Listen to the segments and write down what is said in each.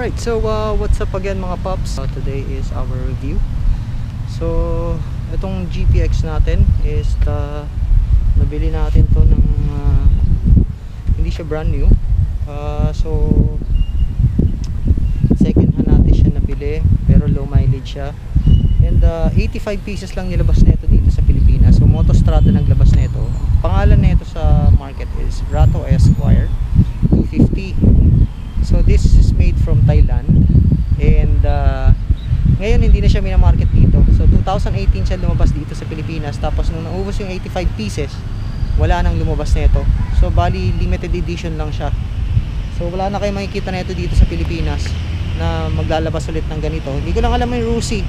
Alright, so what's up again mga pops? Today is our review. So itong GPX natin is nabili natin to ng hindi siya brand new. So second hand natin siya nabili, pero low mileage siya. And 85 pieces lang nilabas nito dito sa Pilipinas. So Motostrada naglabas nito. Pangalan nito sa market is Rato Esquire 250. So this is made from Thailand. And ngayon hindi na siya minamarket dito. So 2018 siya lumabas dito sa Pilipinas. Tapos nung naubos yung 85 pieces, wala nang lumabas nito. So bali limited edition lang siya. So wala na kayong makikita nito dito sa Pilipinas na maglalabas ulit ng ganito. Hindi ko lang alam yung Rusi.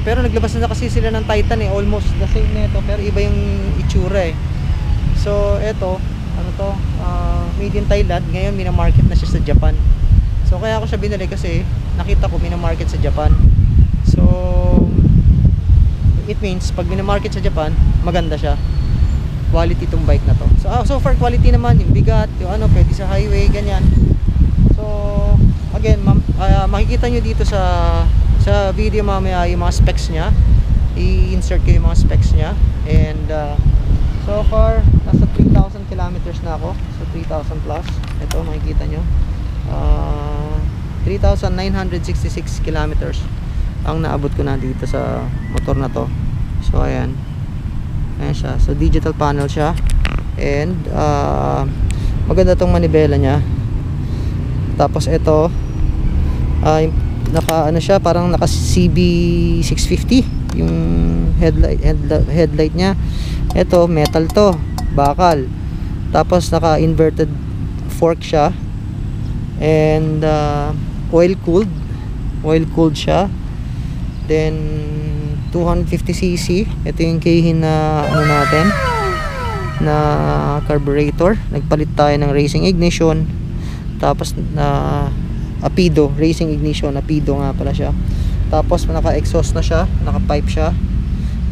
Pero naglabas na kasi sila ng Titan almost the same nito, pero iba yung itsura So eto, ano to, made in Thailand. Ngayon minamarket na siya sa Japan. So kaya ako siya binili kasi nakita ko minamarket sa Japan. So it means pag minamarket sa Japan, maganda siya, quality tong bike na to. So far quality naman, yung bigat, yung ano, pwede sa highway, ganyan. So again, makikita nyo dito sa video mamaya yung mga specs nya. I-insert ko yung mga specs nya. And so far nasa 3,000 kilometers na ako. So 3,000 plus. Ito makikita nyo, 3,966 kilometers ang naabot ko na dito sa motor na to. So ayan siya. So digital panel siya. And maganda tong manibela nya. Tapos ito naka ano siya, parang naka CB650 yung headlight nya. Ito metal to, bakal. Tapos naka inverted fork siya. And oil cooled siya. Then 250cc. Ito yung keyhin na ano natin, na carburetor. Nagpalit tayo ng racing ignition. Tapos na Apido, racing ignition, Apido nga pala siya. Tapos naka-exhaust na siya, naka-pipe siya.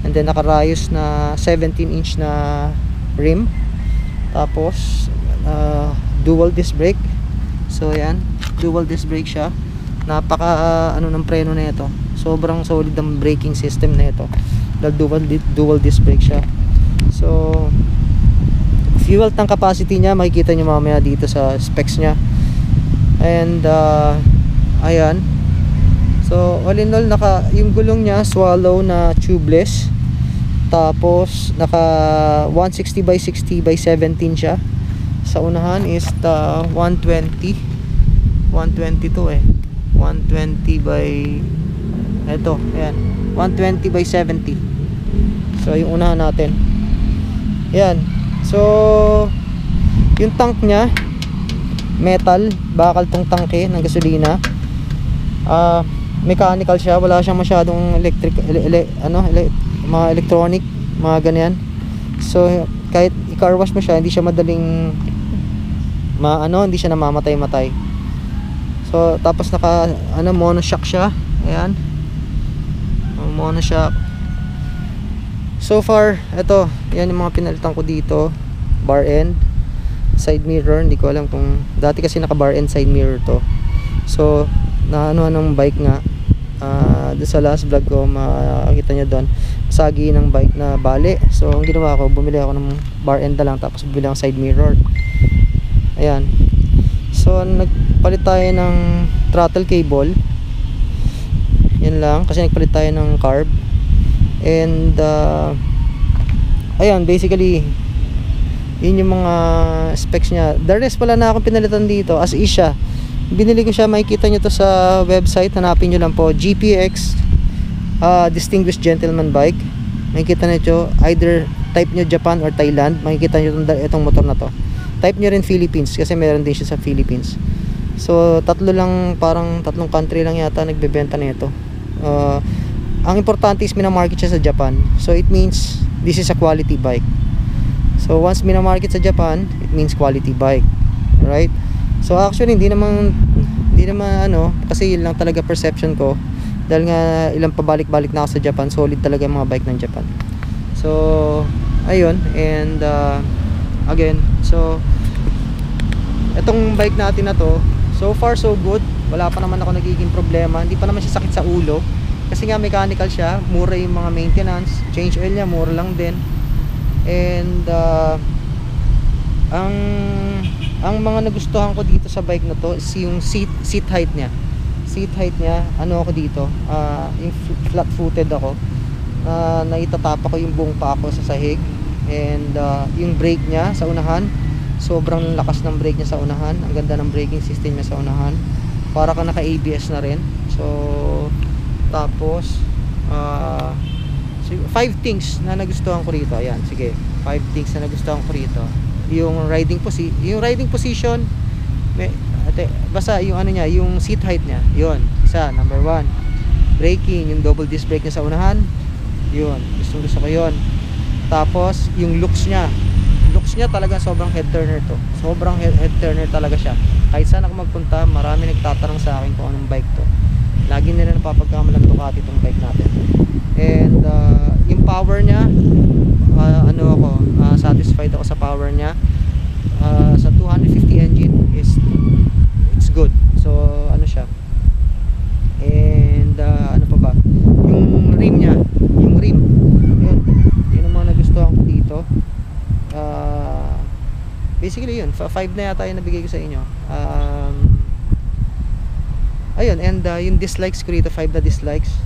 And then naka-Rayos na 17-inch na rim. Tapos dual disc brake. So ayan, dual disc brake siya. Napaka ano ng preno na ito. Sobrang solid ang braking system na ito. Dahil dual disc brake siya. So fuel tank capacity niya makikita niyo mamaya dito sa specs niya. And ayan. So all in all, yung gulong niya swallow na tubeless. Tapos naka 160 by 60 by 17 siya. Sa unahan is 120 to 120 by eto, ayan, 120 by 70. So yung unahan natin, ayan. So yung tank nya metal, bakal tong tangke ng gasolina. Mechanical siya, wala siyang masyadong mga electronic, mga ganyan. So kahit i-car wash mo siya, hindi siya madaling hindi siya namamatay-matay. So tapos naka monoshock siya. Ayan, monoshock. So far ito, yan yung mga pinalitan ko dito. Bar end, side mirror, hindi ko alam kung dati kasi naka bar end side mirror to. So na ng bike nga, doon sa last vlog ko makikita nyo doon, sagi ng bike na bali. So ang ginawa ko, bumili ako ng bar end na lang, tapos bumili ako side mirror. Ayan. So nagpalit tayo ng throttle cable. Yan lang, kasi nagpalit tayo ng carb. And ayan, basically yun yung mga specs nya. The rest wala na akong pinalitan dito, as is siya. Binili ko siya, makikita nyo to sa website. Hanapin nyo lang po GPX Distinguished Gentleman Bike. Makikita nyo, either type nyo Japan or Thailand, makikita nyo itong motor na to. Type nyo rin Philippines, kasi meron din siya sa Philippines. So parang tatlong country lang yata nagbebenta nito. Ang importante is minamarket siya sa Japan. So it means this is a quality bike. So once minamarket sa Japan, it means quality bike, right? So actually hindi naman kasi yun lang talaga perception ko, dahil nga ilang pabalik-balik na ako sa Japan. Solid talaga yung mga bike ng Japan. So ayun. And again, so etong bike natin na to, so far so good. wala pa naman ako nagiging problema, hindi pa naman siya sakit sa ulo kasi nga mechanical siya, mura yung mga maintenance, change oil niya mura lang din. And ang mga nagustuhan ko dito sa bike na to is yung seat height niya. Seat height niya, ano ako dito, yung flat footed ako, naitatapa ko yung buong pa ako sa sahig. And yung brake niya sa unahan, sobrang lakas ng brake niya sa unahan, ang ganda ng braking system niya sa unahan, para ka naka ABS na rin. So tapos 5 things na nagustuhan ko rito. Ayan, sige, 5 things na nagustuhan ko rito. Yung riding position, basta yung ano niya, yung seat height niya, yun, isa, number 1. Braking, yung double disc brake niya sa unahan, yun, gusto ko yun. Tapos yung looks niya talaga sobrang head turner to. Sobrang head turner talaga siya. Kahit saan ako magpunta, marami nagtatanong sa akin kung anong bike to. Lagi nila napapagkamalang Ducati itong bike natin. And yung power niya, satisfied ako sa power niya. Sa 250 engine it's good. So ano siya. And ano pa ba? Yung rim niya, yun ang mga nagustuhan ko dito. Basically yun, 5 na yata yung nabigay ko sa inyo. Ayun, and yung dislikes ko rito, 5 na dislikes.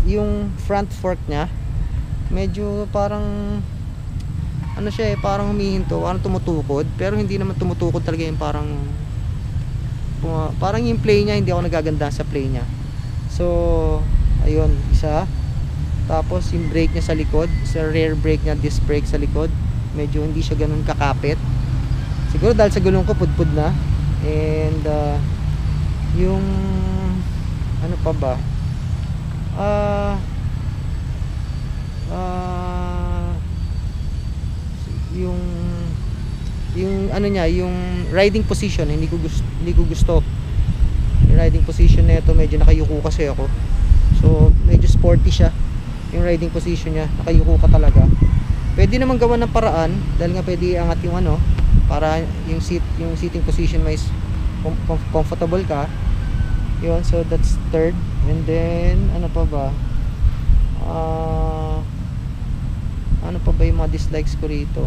Yung front fork niya, medyo parang ano siya parang humihinto, parang tumutukod, pero hindi naman tumutukod talaga, yung parang yung play niya, hindi ako nagaganda sa play niya. So ayun, isa. Tapos yung brake niya sa likod, sa rear brake niya, disc brake sa likod, medyo hindi siya ganun kakapit. Siguro dahil sa gulong ko pudpud na. And yung ano pa ba, yung ano niya, yung riding position, hindi ko gusto yung riding position nito. Medyo nakayuko kasi ako, so medyo sporty siya yung riding position niya, nakayuko ka talaga. Pwede naman gawa ng paraan, dahil nga pwede iangat yung ano, para yung seating position may comfortable ka. Yun, so that's third. And then ano pa ba, ano pa ba yung mga dislikes ko rito?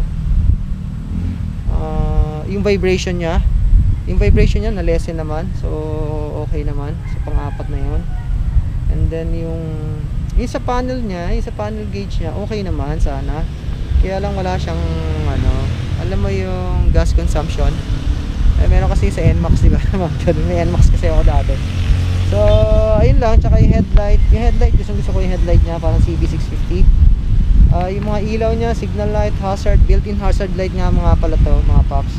Yung vibration niya na lessen naman, so okay naman, so pang-apat na yun. And then yung sa panel niya, yung sa panel gauge niya, okay naman sana, kaya lang wala siyang ano, alam mo yung gas consumption. Meron kasi sa NMAX, diba? May NMAX kasi ako dati. So ayun lang. Tsaka yung headlight, gusto ko yung headlight niya, parang CB650. Yung mga ilaw niya, signal light, hazard, built-in hazard light nga mga pala to, mga pops.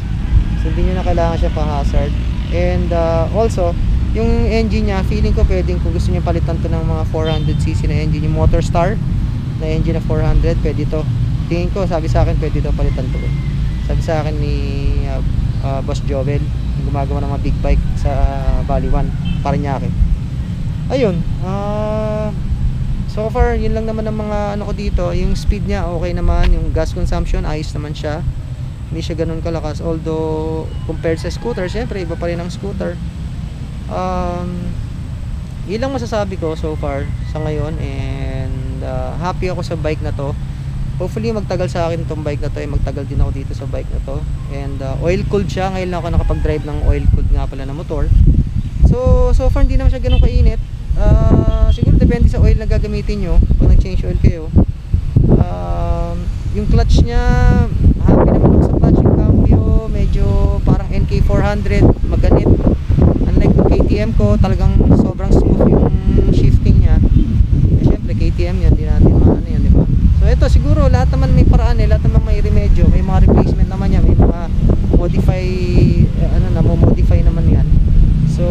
So hindi nyo na kailangan siya pa hazard. And also yung engine niya, feeling ko pwedeng, kung gusto niyo palitan to ng mga 400cc na engine, yung Motorstar na engine na 400, pwede to. Tingin ko, sabi sa akin pwede to palitan to. Sabi sa akin ni Boss Jovel, yung gumagawa ng mga big bike sa Valley 1, Parañaque. Ayun, so far yun lang naman ang mga ano ko dito. Yung speed niya okay naman, yung gas consumption ayos naman siya, hindi siya ganun kalakas. Although compared sa scooter, syempre iba pa rin ang scooter. Yun lang masasabi ko so far sa ngayon. And happy ako sa bike na to. Hopefully magtagal sa akin itong bike na to, magtagal din ako dito sa bike na to. And oil cooled siya. Ngayon lang ako nakapag-drive ng oil cooled nga pala na motor. So far hindi naman siya ganun kainit. Siguro depende sa oil na gagamitin nyo pag nag-change oil kayo. Yung clutch niya, happy naman ako sa clutch. Yung cambio, medyo parang NK400, maganit. Unlike yung KTM ko, talagang sobrang smooth yung shifting niya. Syempre KTM yan, di natin maano yan, di ba? So ito siguro lahat naman may paraan lahat naman may remedyo, may mga replacement naman yan, may mga modify naman yan. So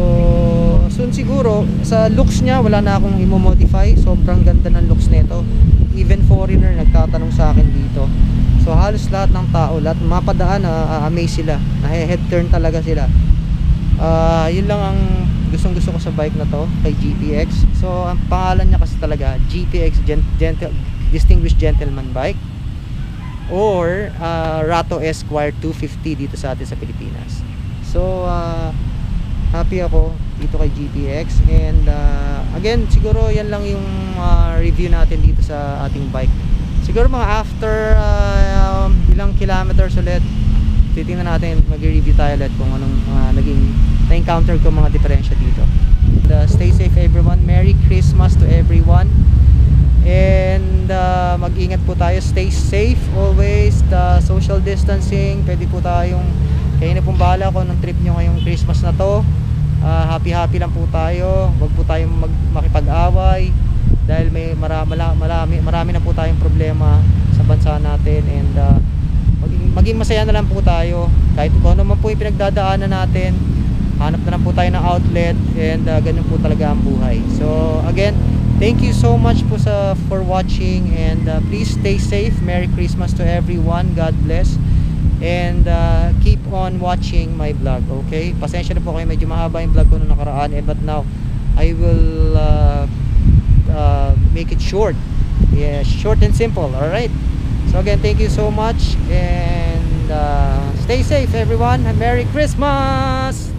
soon siguro. Sa looks niya wala na akong i-modify, sobrang ganda ng looks nito. Even foreigner nagtatanong sa akin dito. So halos lahat ng tao, lahat mapadaan amaze sila, na-head turn talaga sila. Yun lang ang gustong gusto ko sa bike na to, kay GPX. So ang pangalan niya kasi talaga GPX, Distinguished Gentleman Bike, or Rato Esquire 250 dito sa atin sa Pilipinas. So happy ako dito kay GPX. And again, siguro yan lang yung review natin dito sa ating bike. Siguro mga after ilang kilometers ulit, titingnan natin, mag-review tayo ulit kung anong naging na-encounter ko mga diferensya dito. And, stay safe everyone. Merry Christmas to everyone. And mag-ingat po tayo, stay safe always, the social distancing. Pwede po tayong, kayo na pong bahala kung anong trip nyo ngayong Christmas na to. Happy lang po tayo, wag po tayong makipag-away dahil may marami na po tayong problema sa bansa natin. And maging masaya na lang po tayo kahit kung ano man po yung pinagdadaanan natin. Hanap na lang po tayo ng outlet, and ganun po talaga ang buhay. So again, thank you so much po for watching, and please stay safe. Merry Christmas to everyone. God bless. And keep on watching my vlog, okay? Pasensya na po kayo, medyo mahaba yung vlog ko nung nakaraan, but now I will make it short. Yeah, short and simple. Alright, so again, thank you so much, and stay safe everyone, and Merry Christmas.